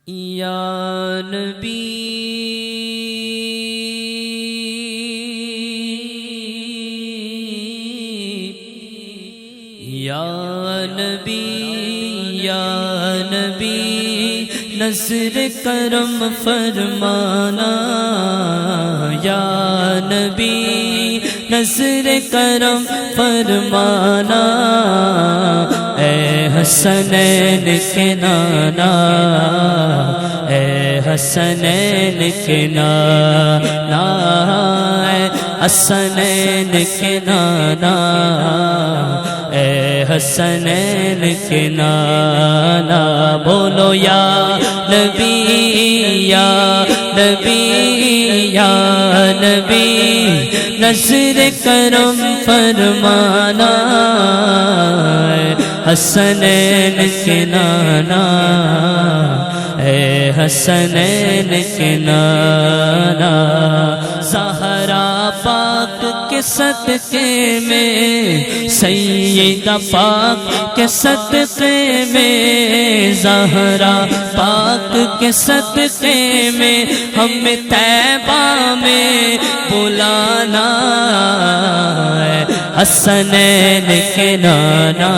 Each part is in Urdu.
یا نبی یا نبی یا نبی نظر کرم فرمانا یا نبی نظر کرم فرمانا اے حسنین کے نانا اے حسنین کے نانا اے حسنین کے نانا اے حسنین کے نانا بولو یا نبی یا نبی یا نبی نظر کرم فرمانا اے حسنین کے نانا اے حسنین کے نانا زہرا پاک کے صدقے میں سیدہ پاک کے صدقے میں زہرا پاک کے صدقے میں ہمیں طیبہ میں بلانا اے حسنین کے نانا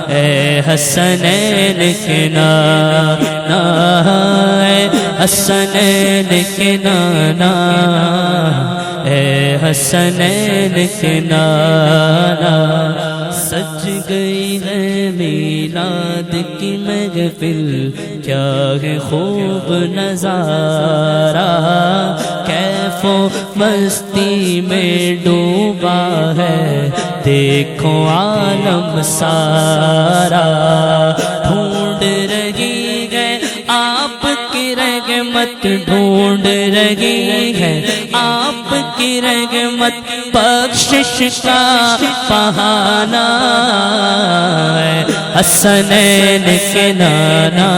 اے حسنین کے نانا اے حسنین کے نانا اے حسنین کے نانا سج گئی ہے میلاد کی محفل کیا ہے خوب نظارہ کیف و مستی میں ڈوبا ہے دیکھو عالم سارا ڈھونڈ رہی ہے آپ کی رحمت ڈھونڈ رہی ہے آپ کی رحمت بخشش کا بہانہ اے حسنین کے نانا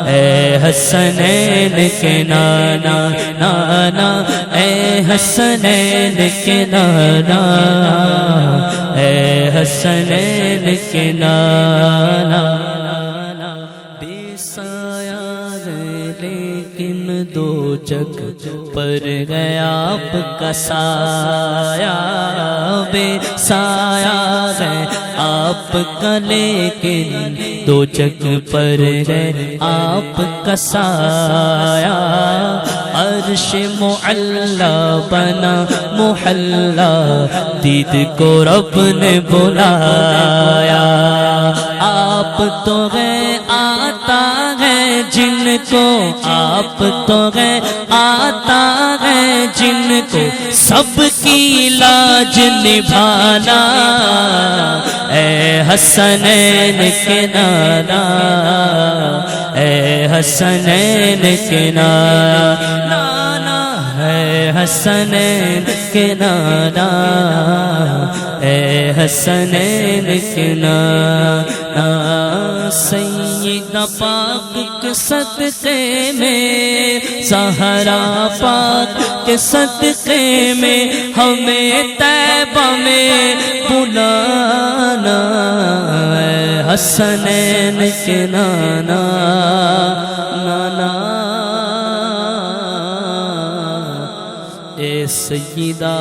اے حسنین کے نانا نانا اے حسنین کے نانا اے حسنین کے نانا بے سایہ ہے لیکن دو جگ پر گیا آپ کا سایہ بے سایہ ہے آپ کا لیکن دو جگ پر ہے آپ کا سایہ عرش معلا بنا محلہ دید کو رب نے بلایا آپ تو ہے آتا ہے جن کو آپ تو ہے آتا ہے جن کو سب کی لاج نبھانا اے حسنین کے نانا اے حسنین کے نانا اے حسنین کے نانا اے حسنین کے نانا سیدہ پاک کے صدقے میں زہرا پاک کے صدقے میں ہمیں طیبہ میں بلانا اے حسنین کے نانا نانا اے سیدہ